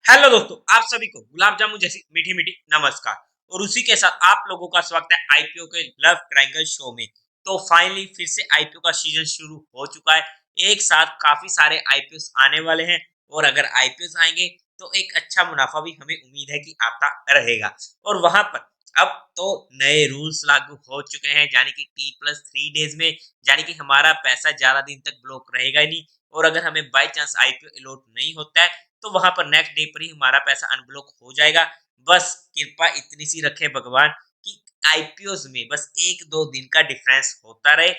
Hello दोस्तों, आप सभी को गुलाब जामुन जैसी मीठी मीठी नमस्कार। और उसी के साथ आप लोगों का स्वागत है आईपीओ के लव ट्रायंगल शो में। तो फाइनली फिर से आईपीओ का सीजन शुरू हो चुका है। एक साथ काफी सारे आईपीओ आने वाले हैं और अगर आईपीओ आएंगे तो एक अच्छा मुनाफा भी हमें उम्मीद है कि आता रहेगा। और वहां पर अब तो नए रूल्स लागू हो चुके हैं, यानी कि T+3 डेज में, यानी कि हमारा पैसा ज्यादा दिन तक ब्लॉक रहेगा ही नहीं। और अगर हमें बाई चांस आईपीओ अलॉट नहीं होता है तो वहां पर नेक्स्ट डे पर ही हमारा पैसा अनब्लॉक हो जाएगा। बस कृपा इतनी सी रखे भगवान कि आईपीओस में बस एक दो दिन का डिफरेंस होता रहे,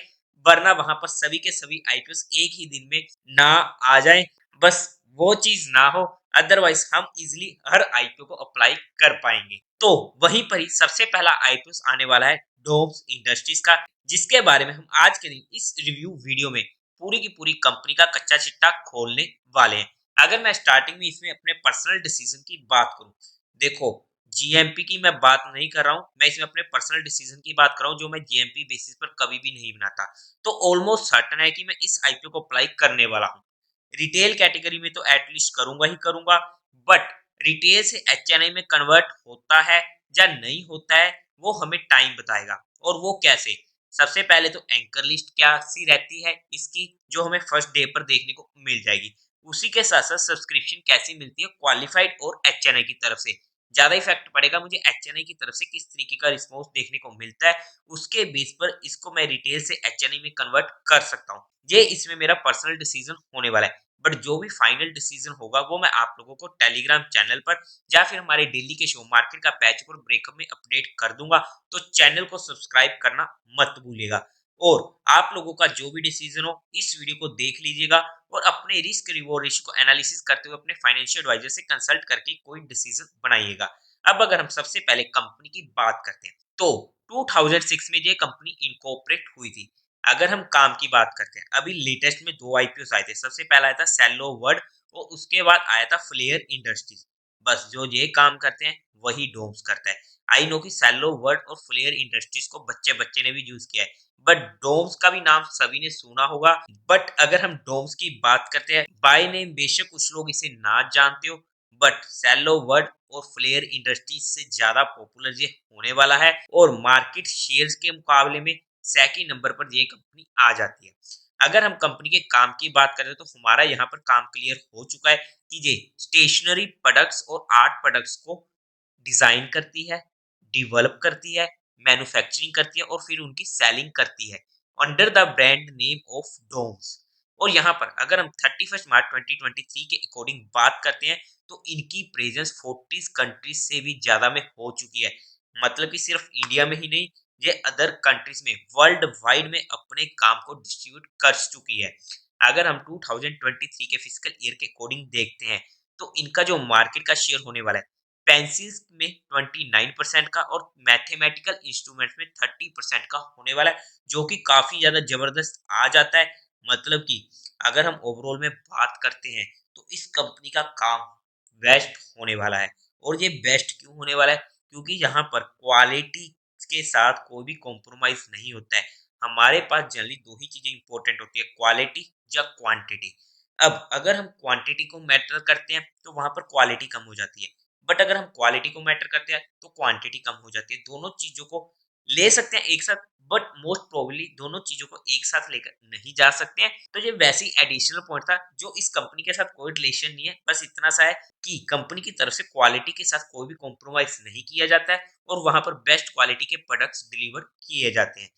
वरना वहां पर सभी के सभी आईपीओस एक ही दिन में ना आ जाए। बस वो चीज ना हो, अदरवाइज हम इजिली हर आईपीओ को अप्लाई कर पाएंगे। तो वहीं पर ही सबसे पहला आईपीओस आने वाला है डोम्स इंडस्ट्रीज का, जिसके बारे में हम आज के दिन इस रिव्यू वीडियो में पूरी की पूरी कंपनी का कच्चा चिट्टा खोलने वाले हैं। अगर मैं स्टार्टिंग में इसमें अपने पर्सनल डिसीजन की बात करूं, देखो, जीएमपी की मैं बात नहीं कर रहा हूं, मैं इसमें अपने पर्सनल डिसीजन की बात कर रहा हूं जो मैं जीएमपी बेसिस पर कभी भी नहीं बनाता। तो ऑलमोस्ट सर्टन है कि मैं इस आईपीओ को अप्लाई करने वाला हूं। रिटेल कैटेगरी में तो एटलीस्ट करूंगा ही करूंगा, बट रिटेल से एचएनआई में कन्वर्ट होता है या नहीं होता है वो हमें टाइम बताएगा। और वो कैसे? सबसे पहले तो एंकर लिस्ट क्या सी रहती है इसकी, जो हमें फर्स्ट डे पर देखने को मिल जाएगी। उसी के साथ साथ सब्सक्रिप्शन कैसी मिलती है क्वालिफाइड और एचएनआई की तरफ से, ज्यादा इफेक्ट पड़ेगा मुझे एचएनआई की तरफ से किस तरीके का रिस्पॉन्स देखने को मिलता है। उसके बेस पर इसको मैं रिटेल से एचएनआई में कन्वर्ट कर सकता हूँ। ये इसमें मेरा पर्सनल डिसीजन होने वाला है। बट जो भी फाइनल डिसीजन होगा वो मैं आप लोगों को टेलीग्राम चैनल पर या फिर हमारे डेली के शो मार्केट का पैच पर ब्रेकअप में अपडेट कर दूंगा। तो चैनल को सब्सक्राइब करना मत भूलिएगा। और आप लोगों का जो भी डिसीजन हो इस वीडियो को देख लीजिएगा और अपने रिस्क रिवॉर्ड रेशियो को एनालिसिस करते हुए अपने फाइनेंशियल एडवाइजर से कंसल्ट करके कोई डिसीजन बनाइएगा। अब अगर हम सबसे पहले कंपनी की बात करते हैं तो 2006 में ये कंपनी इनकॉर्पोरेट हुई थी। अगर हम काम की बात करते हैं, अभी लेटेस्ट में दो आईपीओ आए थे। सबसे पहला आया था सेलो वर्ड और उसके बाद आया था फ्लेयर इंडस्ट्रीज। बस जो ये काम करते हैं वही डोम्स करता है। आई नो कि सेलो वर्ड और फ्लेयर इंडस्ट्रीज को बच्चे बच्चे ने भी यूज किया है, बट डोम्स का भी नाम सभी ने सुना होगा। बट अगर हम डोम्स की बात करते हैं बाय नेम, बेशक कुछ लोग इसे ना जानते हो, बट सेलो वर्ड और फ्लेयर इंडस्ट्रीज से ज्यादा पॉपुलर ये होने वाला है। और मार्केट शेयर्स के मुकाबले में सेकंड नंबर पर ये कंपनी आ जाती है। अगर हम कंपनी के काम की बात करें तो हमारा यहाँ पर काम क्लियर हो चुका है कि ये स्टेशनरी प्रोडक्ट्स और आर्ट प्रोडक्ट्स को डिजाइन करती है, डेवलप करती है, मैन्युफैक्चरिंग करती है और फिर उनकी सेलिंग करती है under the brand name of Doms. और यहाँ पर अगर हम 31 मार्च 2023 के अकॉर्डिंग बात करते हैं तो इनकी प्रेजेंस 40 कंट्रीज से भी ज्यादा में हो चुकी है। मतलब कि सिर्फ इंडिया में ही नहीं, ये अदर कंट्रीज में वर्ल्ड वाइड में अपने काम को डिस्ट्रीब्यूट कर चुकी है। अगर हम 2023 के फिजिकल ईयर के अकॉर्डिंग देखते हैं तो इनका जो मार्केट का शेयर होने वाला है पेंसिल्स में 29% का और मैथमेटिकल इंस्ट्रूमेंट्स में 30% का होने वाला है, जो कि काफी ज्यादा जबरदस्त आ जाता है। मतलब कि अगर हम ओवरऑल में बात करते हैं तो इस कंपनी का काम बेस्ट होने वाला है। और ये बेस्ट क्यों होने वाला है? क्योंकि यहाँ पर क्वालिटी के साथ कोई भी कॉम्प्रोमाइज नहीं होता है। हमारे पास जनरली दो ही चीजें इंपॉर्टेंट होती है, क्वालिटी या क्वांटिटी। अब अगर हम क्वांटिटी को मैटर करते हैं तो वहां पर क्वालिटी कम हो जाती है, बट अगर हम क्वालिटी को मैटर करते हैं तो क्वांटिटी कम हो जाती है। दोनों चीजों को ले सकते हैं एक साथ, बट मोस्ट प्रोबेबली दोनों चीजों को एक साथ लेकर नहीं जा सकते हैं। तो ये वैसे ही एडिशनल पॉइंट था जो इस कंपनी के साथ कोई रिलेशन नहीं है, बस इतना सा है कि कंपनी की तरफ से क्वालिटी के साथ कोई भी कॉम्प्रोमाइज नहीं किया जाता है और वहां पर बेस्ट क्वालिटी के प्रोडक्ट्स डिलीवर किए जाते हैं।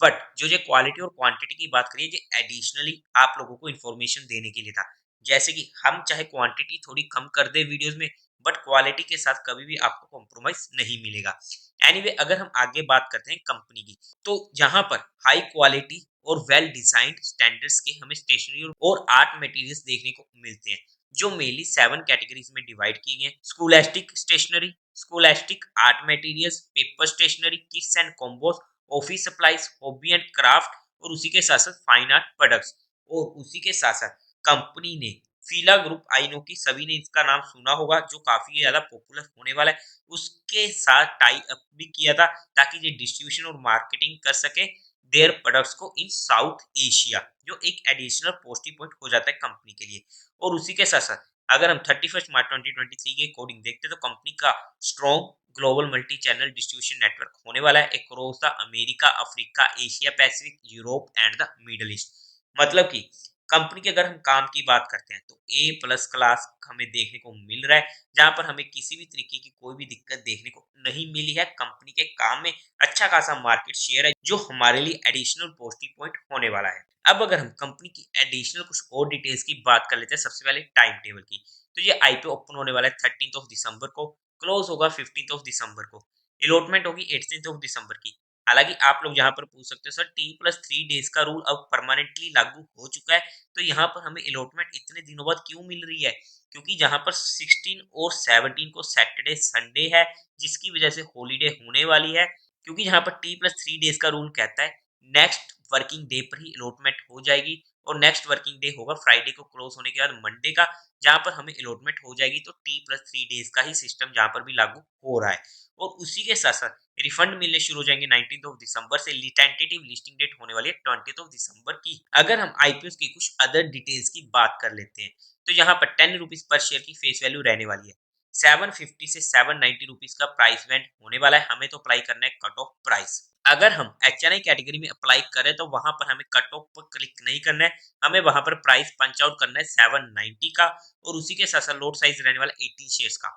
बट जो ये क्वालिटी और क्वांटिटी की बात करिए, ये एडिशनली आप लोगों को इन्फॉर्मेशन देने के लिए था। जैसे कि हम चाहे क्वांटिटी थोड़ी कम कर दे वीडियोस में, बट क्वालिटी के साथ कभी भी आपको कॉम्प्रोमाइज नहीं मिलेगा। एनीवे अगर हम आगे बात करते हैं कंपनी की, तो यहाँ पर हाई क्वालिटी और वेल डिजाइंड स्टैंडर्ड्स के हमें स्टेशनरी और आर्ट मटेरियल्स देखने को मिलते हैं, जो मेनली 7 कैटेगरीज में डिवाइड किए गए हैं। Scholastic stationery, scholastic art materials, paper stationery, kits and combos, office supplies, hobby and craft और उसी के साथ साथ फाइन आर्ट प्रोडक्ट्स। और उसी के साथ साथ कंपनी ने फीला ग्रुप, आई नो कि सभी ने इसका नाम सुना होगा, जो काफी ज्यादा पॉपुलर होने वाला है, उसके साथ टाई अप भी किया था ताकि ये डिस्ट्रीब्यूशन और मार्केटिंग कर सके देयर प्रोडक्ट्स को इन साउथ एशिया, जो एक एडिशनल पॉजिटिव पॉइंट हो जाता है कंपनी के लिए। और उसी के साथ साथ अगर हम 31 मार्च 2023 के अकॉर्डिंग देखते हैं तो कंपनी का strong global multi channel distribution network होने वाला है across the America, Africa, Asia Pacific, Europe and the middle east. मतलब कि कंपनी के अगर हम काम की बात करते हैं तो ए प्लस क्लास हमें देखने को मिल रहा है, जहां पर हमें किसी भी तरीके की कोई भी दिक्कत देखने को नहीं मिली है। कंपनी के काम में अच्छा खासा मार्केट शेयर है, जो हमारे लिए एडिशनल पॉजिटिव पॉइंट होने वाला है। अब अगर हम कंपनी की एडिशनल कुछ और डिटेल्स की बात कर लेते हैं, सबसे पहले टाइम टेबल की। तो ये आईपीओ ओपन होने वाला है 13 ऑफ दिसंबर को, क्लोज होगा 15 ऑफ दिसंबर को, अलॉटमेंट होगी 18 ऑफ दिसंबर की। हालांकि आप लोग यहाँ पर पूछ सकते हो सर T+3 डेज का रूल अब परमानेंटली लागू हो चुका है, तो यहाँ पर हमें अलॉटमेंट इतने दिनों बाद क्यों मिल रही है? क्योंकि जहाँ पर 16 और 17 को सैटरडे संडे है, जिसकी वजह से हॉलीडे होने वाली है। क्योंकि यहाँ पर T+3 डेज का रूल कहता है नेक्स्ट वर्किंग डे पर ही अलॉटमेंट हो जाएगी, और नेक्स्ट वर्किंग डे होगा फ्राइडे को क्लोज होने के बाद मंडे का, जहां पर हमें अलॉटमेंट हो जाएगी। तो T+3 डेज का ही सिस्टम जहां पर भी लागू हो रहा है, और उसी के साथ साथ रिफंड मिलने शुरू हो जाएंगे 19 ऑफ दिसंबर से। टेंटेटिव लिस्टिंग डेट होने वाली है 20 ऑफ दिसंबर की। अगर हम आईपीओ की कुछ अदर डिटेल्स की बात कर लेते हैं, तो यहाँ पर 10 रुपीज पर शेयर की फेस वैल्यू रहने वाली है। 750 से 790 रुपीज का प्राइस बैंड होने वाला है। हमें तो अप्लाई करना है कट ऑफ प्राइस। अगर हम एचएनआई कैटेगरी में अप्लाई करें तो वहां पर हमें कट ऑफ पर क्लिक नहीं करना है, हमें वहां पर प्राइस पंच आउट करना है 790 का, और उसी के साथ साथ लोट साइज रहने वाला 18 शेयर्स का।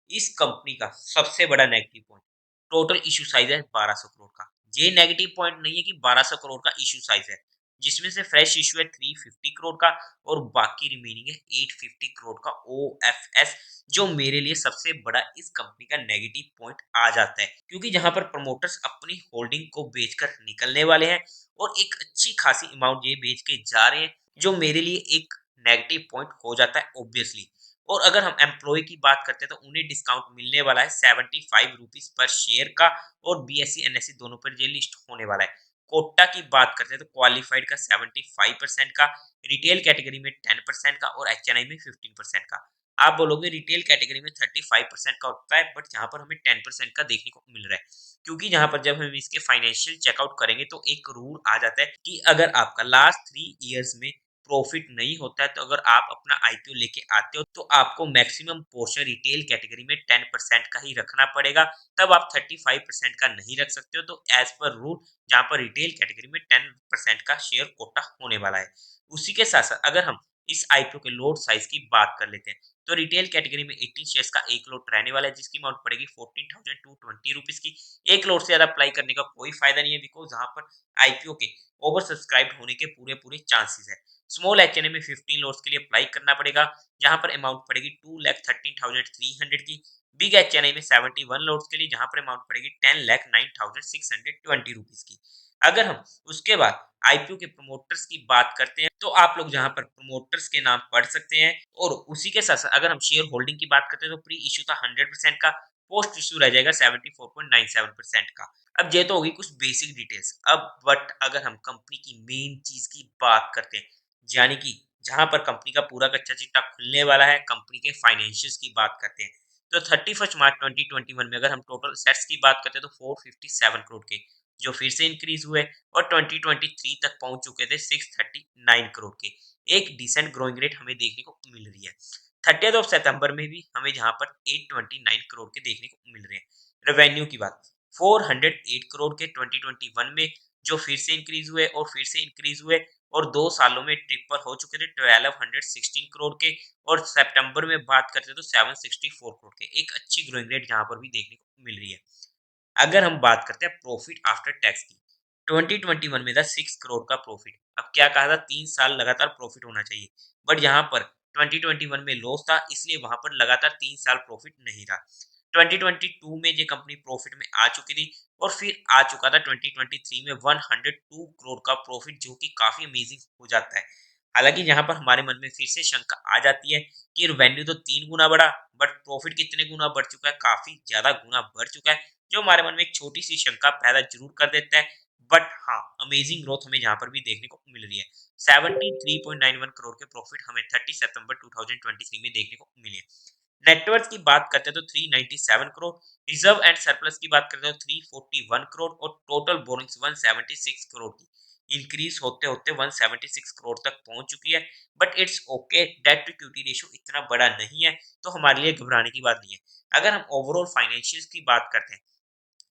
इस कंपनी का सबसे बड़ा negative point, total issue size है 1200 करोड़ का। ये नेगेटिव पॉइंट नहीं है कि 1200 करोड़ का इशू साइज है, जिसमें से फ्रेश इशू है 350 करोड़ का, और बाकी रिमेनिंग है 850 करोड़ का ओएफएस, जो मेरे लिए सबसे बड़ा इस कंपनी का नेगेटिव पॉइंट आ जाता है। क्योंकि जहां पर प्रमोटर्स अपनी होल्डिंग को बेचकर निकलने वाले हैं, और एक अच्छी खासी अमाउंट ये बेच के जा रहे हैं, जो मेरे लिए एक नेगेटिव पॉइंट हो जाता है ऑब्वियसली। और अगर हम एम्प्लॉय की बात करते हैं तो उन्हें डिस्काउंट मिलने वाला है 75 रुपीज पर शेयर का, और बीएससी एनएससी दोनों पर ये लिस्ट होने वाला है। कोटा की बात करते हैं तो क्वालिफाइड का 75% का, रिटेल कैटेगरी में 10% का, और एचएनआई में 15% का। आप बोलोगे रिटेल कैटेगरी में 35% का होता है, बट यहाँ पर हमें 10% का देखने को मिल रहा है। क्योंकि यहाँ पर जब हम इसके फाइनेंशियल चेकआउट करेंगे तो एक रूल आ जाता है कि अगर आपका लास्ट 3 इयर्स में प्रॉफिट नहीं होता है, तो अगर आप अपना आईपीओ लेके आते हो तो आपको मैक्सिमम पोर्शन रिटेल कैटेगरी में 10% का ही रखना पड़ेगा, तब आप 35% का नहीं रख सकते हो। तो एज पर रूल जहाँ पर रिटेल कैटेगरी में 10% का शेयर कोटा होने वाला है। उसी के साथ साथ अगर हम इस आईपीओ के लोट साइज की बात कर लेते हैं, तो रिटेल कैटेगरी में 18 शेयर्स का एक लोट रहने वाला है, जिसकी अमाउंट पड़ेगी 14,220 रुपीज की। एक लोट से ज्यादा अप्लाई करने का कोई फायदा नहीं है, बिकॉज यहाँ पर आईपीओ के ओवर सब्सक्राइब होने के पूरे पूरे चांसेस है। स्मॉल एचएनए में 15 लोट्स के लिए अप्लाई करना पड़ेगा, जहां पर अमाउंट पड़ेगी 2,13,300 की। बिग एचएनए में 71 लोट्स के लिए, जहां पर अमाउंट पड़ेगी 10,09,620 रुपीज की। अगर हम उसके बाद आईपीओ के प्रमोटर्स की बात करते हैं, तो आप लोग जहां पर प्रमोटर्स के नाम पढ़ सकते हैं। और उसी के साथ साथ अगर हम शेयर होल्डिंग की बात करते हैं तो प्री इशू था 100% का, पोस्ट इशू रह जाएगा 74.97% का। अब ये तो होगी कुछ बेसिक डिटेल्स। अब बट अगर हम कंपनी की मेन चीज की बात करते हैं, यानी कि जहां पर कंपनी का पूरा कच्चा चिट्ठा खुलने वाला है, कंपनी के फाइनेंशियल्स की बात करते हैं, तो 31 मार्च 2021 में अगर हम टोटल सेट्स की बात करते हैं तो 457 करोड़ के, जो फिर से इंक्रीज हुए, और 2023 तक पहुंच चुके थे 639 करोड़ के। एक डिसेंट ग्रोइंग रेट हमें देखने को मिल रही है। 30 ऑफ सितंबर में भी हमें यहाँ पर 829 करोड़ के देखने को मिल रहे हैं। रेवेन्यू की बात 408 करोड़ के 2021 में, जो फिर से इंक्रीज हुए और फिर से इंक्रीज हुए, और 2 सालों में ट्रिपल हो चुके थे 1216 करोड़ के। और सितंबर में बात करते तो 764 करोड़ के। एक अच्छी ग्रोइंग रेट यहाँ पर भी देखने को मिल रही है। अगर हम बात करते हैं प्रॉफिट आफ्टर टैक्स की, 2021 में था 6 करोड़ का प्रॉफिट। अब क्या कहा था 3 साल लगातार प्रॉफिट होना चाहिए, बट यहाँ पर 2021 में लॉस था, इसलिए वहां पर लगातार 3 साल प्रॉफिट नहीं था। 2022 में ये कंपनी प्रॉफिट में आ चुकी थी, और फिर आ चुका था 2023 में 102 करोड़ का प्रॉफिट, जो कि काफी अमेजिंग हो जाता है। हालांकि यहाँ पर हमारे मन में फिर से शंका आ जाती है कि रेवेन्यू तो 3 गुना बढ़ा, बट प्रॉफिट कितने गुना बढ़ चुका है? काफी ज्यादा गुना बढ़ चुका है, जो हमारे मन में एक छोटी सी शंका पैदा जरूर कर देता है। बट हाँ, अमेजिंग ग्रोथ हमें यहाँ पर भी देखने को मिल रही है। 73.91 करोड़ के प्रॉफिट हमें 30 सितंबर 2023 में देखने को मिले। नेटवर्थ की बात करते हैं तो 397 करोड़, रिजर्व एंड सरप्लस की बात करते हैं तो 341 करोड़, और टोटल बोरिंग्स 176 करोड़ की। इंक्रीज होते होते 176 करोड़ तक पहुंच चुकी है। But it's okay, debt to equity ratio इतना बड़ा नहीं है, तो हमारे लिए घबराने की बात नहीं है। अगर हम ओवरऑल फाइनेंशियल्स की बात करते हैं,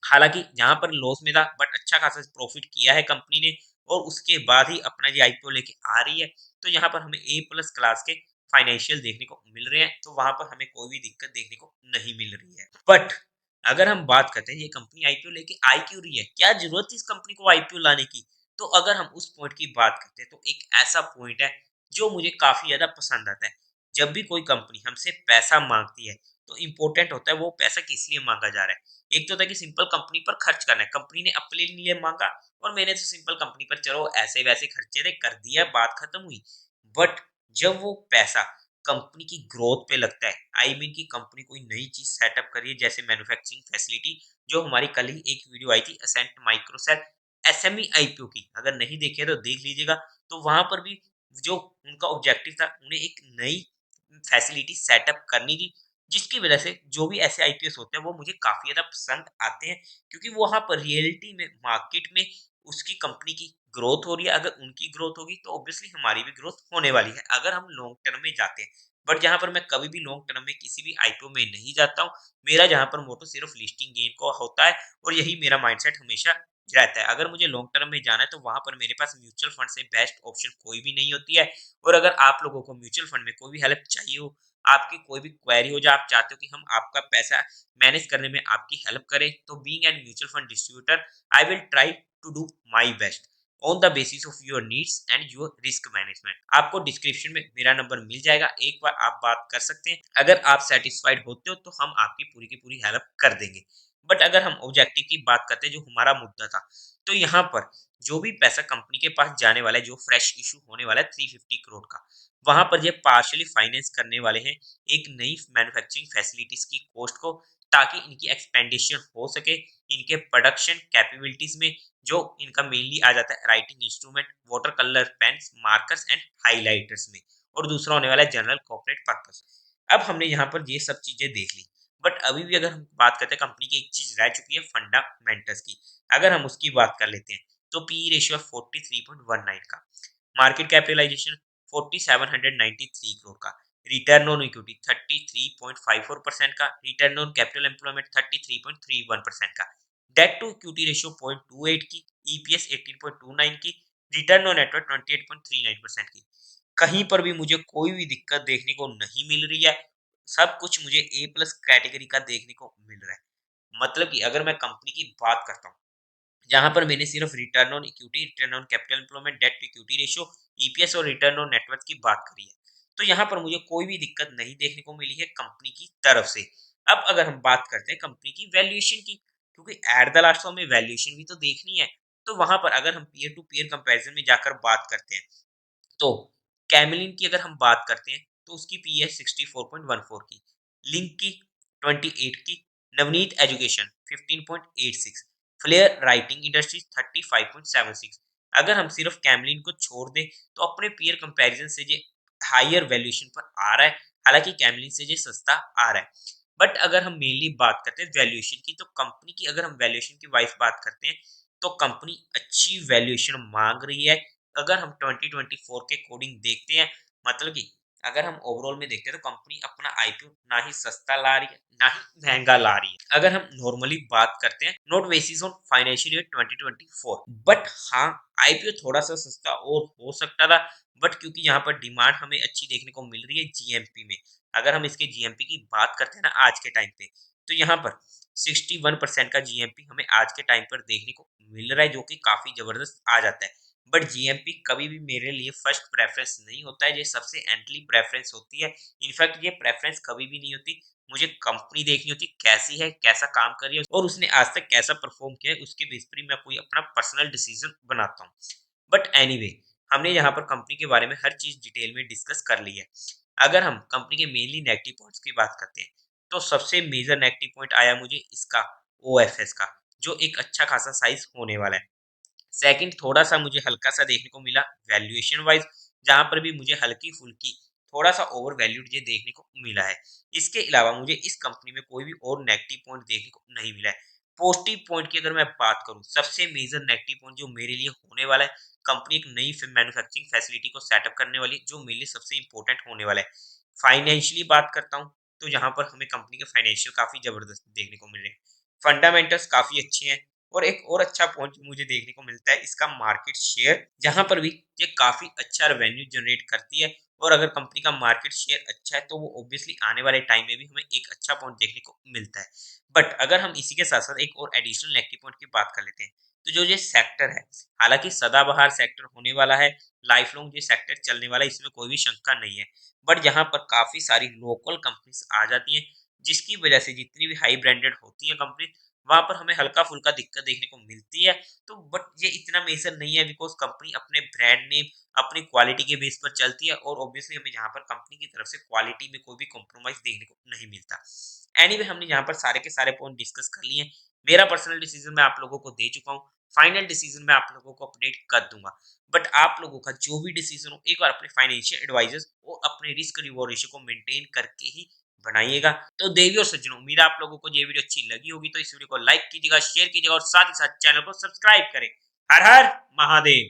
हालांकि जहां पर लॉस में था बट अच्छा खासा प्रॉफिट किया है कंपनी ने, और उसके बाद ही अपना ये आईपीओ लेके आ रही है, तो यहाँ पर हमें ए प्लस क्लास के फाइनेंशियल देखने को मिल रहे हैं, तो वहां पर हमें कोई भी दिक्कत देखने को नहीं मिल रही है। बट अगर हम बात करते हैं ये कंपनी आईपीओ लेके आई क्यों रही है, क्या जरूरत थी इस कंपनी को आईपीओ लाने की, तो अगर हम उस पॉइंट की बात करते हैं तो एक ऐसा पॉइंट है जो मुझे काफी ज्यादा पसंद आता है। जब भी कोई कंपनी हमसे पैसा मांगती है तो इम्पोर्टेंट होता है वो पैसा किस लिए मांगा जा रहा है। एक तो था कि सिंपल कंपनी पर खर्च करना है, कंपनी ने अपने लिए मांगा और मैंने तो सिंपल कंपनी पर चलो ऐसे वैसे खर्चे थे कर दिया, बात खत्म हुई। बट जब वो पैसा कंपनी की ग्रोथ पे लगता है, आई मीन की कंपनी कोई नई चीज सेटअप करिए, जैसे मैन्युफैक्चरिंग फैसिलिटी, जो हमारी कल ही एक वीडियो आई थी असेंट माइक्रोसेल एसएमई आईपीओ की, अगर नहीं देखे तो देख लीजिएगा। तो वहां पर भी जो उनका ऑब्जेक्टिव था, उन्हें एक नई फैसिलिटी सेटअप करनी थी, जिसकी वजह से जो भी ऐसे आईपीएस होते हैं वो मुझे काफी ज्यादा पसंद आते हैं, क्योंकि वहां पर रियलिटी में मार्केट में उसकी कंपनी की ग्रोथ हो रही है। अगर उनकी ग्रोथ होगी तो ऑब्वियसली हमारी भी ग्रोथ होने वाली है, अगर हम लॉन्ग टर्म में जाते हैं। बट जहां पर मैं कभी भी लॉन्ग टर्म में किसी भी आईपीओ में नहीं जाता हूँ, मेरा जहां पर मोटो सिर्फ लिस्टिंग गेन को होता है, और यही मेरा माइंडसेट हमेशा रहता है। अगर मुझे लॉन्ग टर्म में जाना है तो वहां पर मेरे पास म्यूचुअल फंड से बेस्ट ऑप्शन कोई भी नहीं होती है। और अगर आप लोगों को म्यूचुअल फंड में कोई भी हेल्प चाहिए हो, आपकी कोई भी क्वेरी हो, जो आप चाहते हो कि हम आपका पैसा मैनेज करने में आपकी हेल्प करें, तो being an mutual fund distributor I will try to do my best on the basis of your needs and your risk management. आपको डिस्क्रिप्शन में मेरा नंबर मिल जाएगा, एक बार आप बात कर सकते हैं। अगर आप सेटिस्फाइड होते हो तो हम आपकी पूरी की पूरी हेल्प कर देंगे। बट अगर हम ऑब्जेक्टिव की बात करते हैं, जो हमारा मुद्दा था, तो यहाँ पर जो भी पैसा कंपनी के पास जाने वाला है, जो फ्रेश इशू होने वाला है 350 करोड़ का, वहां पर ये पार्शियली फाइनेंस करने वाले हैं एक नई मैन्युफैक्चरिंग फैसिलिटीज की कॉस्ट को, ताकि इनकी एक्सपेंडिशन हो सके इनके प्रोडक्शन कैपेबिलिटीज में, जो इनका मेनली आ जाता है writing instrument, water colour pens, markers and highlighters में, और दूसरा होने वाला है जनरल कॉर्पोरेट पर्पस। अब हमने यहाँ पर ये सब चीजें देख ली, बट अभी भी अगर हम बात करते हैं कंपनी की, एक चीज रह चुकी है फंडामेंटल्स की। अगर हम उसकी बात कर लेते हैं तो पी रेशियो 43.19 का, मार्केट कैपिटलाइजेशन 4793 करोड़ का, रिटर्न ऑन इक्विटी 33.54% का, रिटर्न ऑन कैपिटल एम्प्लॉयमेंट 33.31% का, डेट टू इक्विटी रेशियो 0.28 की, ईपीएस 18.29 की, रिटर्न ऑन नेटवर्क 28.39% की। कहीं पर भी मुझे कोई भी दिक्कत देखने को नहीं मिल रही है, सब कुछ मुझे ए प्लस कैटेगरी का देखने को मिल रहा है। मतलब कि अगर मैं कंपनी की बात करता हूँ, जहां पर मैंने सिर्फ return on equity, return on capital employment, debt to equity ratio, EPS और रिटर्न ऑन नेटवर्थ की बात करी है, तो यहाँ पर मुझे कोई भी दिक्कत नहीं देखने को मिली है कंपनी की तरफ से। अब अगर हम बात करते हैं कंपनी की वैल्यूएशन की, क्योंकि एट द लास्ट हमें वैल्यूएशन भी तो देखनी है, तो वहां पर अगर हम पीयर टू पीयर कंपैरिजन में जाकर बात करते हैं, तो कैमलिन की अगर हम बात करते हैं तो उसकी पी है 64.14 की, लिंक की 28 की, Navneet education 15.86, Flair writing industries 35.76। अगर हम सिर्फ कैमलिन को छोड़ दें तो अपने पीयर कंपैरिजन से ये हायर वैल्यूएशन पर आ रहा है, हालांकि कैमलिन से ये सस्ता आ रहा है। बट अगर हम मेनली बात करते हैं वैल्यूएशन की, तो कंपनी की अगर हम वैल्यूएशन की वाइज बात करते हैं तो कंपनी अच्छी वैल्यूएशन मांग रही है। अगर हम 2024 के कोडिंग देखते हैं, मतलब कि अगर हम ओवरऑल में देखते हैं तो कंपनी अपना आईपीओ ना ही सस्ता ला रही है ना ही महंगा ला रही है। अगर हम नॉर्मली बात करते हैं note basis on financial year 2024, but हाँ, आईपीओ थोड़ा सा सस्ता और हो सकता था, बट क्योंकि यहाँ पर डिमांड हमें अच्छी देखने को मिल रही है जीएमपी में। अगर हम इसके जीएमपी की बात करते हैं ना आज के टाइम पे, तो यहाँ पर 61% का जीएमपी हमें आज के टाइम पर देखने को मिल रहा है, जो कि काफी जबरदस्त आ जाता है। बट जीएमपी कभी भी मेरे लिए फर्स्ट प्रेफरेंस नहीं होता है, ये सबसे एंटली प्रेफरेंस होती है। इनफैक्ट ये प्रेफरेंस कभी भी नहीं होती, मुझे कंपनी देखनी होती कैसी है, कैसा काम कर रही है, और उसने आज तक कैसा परफॉर्म किया है, उसके बेस पर ही मैं कोई अपना पर्सनल डिसीजन बनाता हूँ। बट एनीवे, हमने यहाँ पर कंपनी के बारे में हर चीज डिटेल में डिस्कस कर ली है। अगर हम कंपनी के मेनली नेगेटिव पॉइंट्स की बात करते हैं, तो सबसे मेजर नेगेटिव पॉइंट आया मुझे इसका ओएफएस का, जो एक अच्छा खासा साइज होने वाला है। सेकंड, थोड़ा सा मुझे हल्का सा देखने को मिला वैल्यूएशन वाइज, जहां पर भी मुझे हल्की फुल्की थोड़ा सा ओवर वैल्यूड ये देखने को मिला है। इसके अलावा मुझे इस कंपनी में कोई भी और नेगेटिव पॉइंट देखने को नहीं मिला है। पॉजिटिव पॉइंट की अगर मैं बात करूं, सबसे मेजर नेगेटिव पॉइंट जो मेरे लिए होने वाला है, कंपनी एक नई मैन्युफैक्चरिंग फैसिलिटी को सेटअप करने वाली है, जो मेरे लिए सबसे इंपॉर्टेंट होने वाला है। फाइनेंशियली बात करता हूं, तो यहाँ पर हमें कंपनी के फाइनेंशियल काफी जबरदस्त देखने को मिल रहे हैं, फंडामेंटल्स काफी अच्छे हैं। और एक और अच्छा पॉइंट मुझे देखने को मिलता है, इसका मार्केट शेयर, जहां पर भी ये काफी अच्छा रेवेन्यू जनरेट करती है। और अगर कंपनी का मार्केट शेयर अच्छा है, तो वो ऑब्वियसली आने वाले टाइम में भी हमें एक अच्छा पॉइंट देखने को मिलता है। बट अगर हम इसी के साथ साथ एक और एडिशनल नेगेटिव पॉइंट की बात कर लेते हैं, तो जो ये सेक्टर है, हालांकि सदाबहार सेक्टर होने वाला है, लाइफ लॉन्ग ये सेक्टर चलने वाला है, इसमें कोई भी शंका नहीं है। बट यहाँ पर काफी सारी लोकल कंपनीज आ जाती हैं, जिसकी वजह से जितनी भी हाई ब्रांडेड होती है कंपनी, वहां पर हमें हल्का फुल्का दिक्कत देखने को मिलती है। तो बट ये इतना मेजर नहीं है, बिकॉज कंपनी अपने ब्रांड नेम, अपनी क्वालिटी के बेस पर चलती है, और ऑब्वियसली हमें यहाँ पर कंपनी की तरफ से क्वालिटी में कोई भी कॉम्प्रोमाइज देखने को नहीं मिलता। एनीवे, हमने यहाँ पर सारे के सारे पॉइंट डिस्कस कर लिए हैं। मेरा पर्सनल डिसीजन मैं आप लोगों को दे चुका हूँ, फाइनल डिसीजन मैं आप लोगों को अपडेट कर दूंगा। बट आप लोगों का जो भी डिसीजन हो, एक बार अपने फाइनेंशियल एडवाइजर्स और अपने रिस्क रिवॉर्ड रेशियो को मेंटेन करके ही बनाइएगा। तो देवी और सज्जनों, उम्मीद है आप लोगों को ये वीडियो अच्छी लगी होगी, तो इस वीडियो को लाइक कीजिएगा, शेयर कीजिएगा और साथ ही साथ चैनल को सब्सक्राइब करें। हर हर महादेव।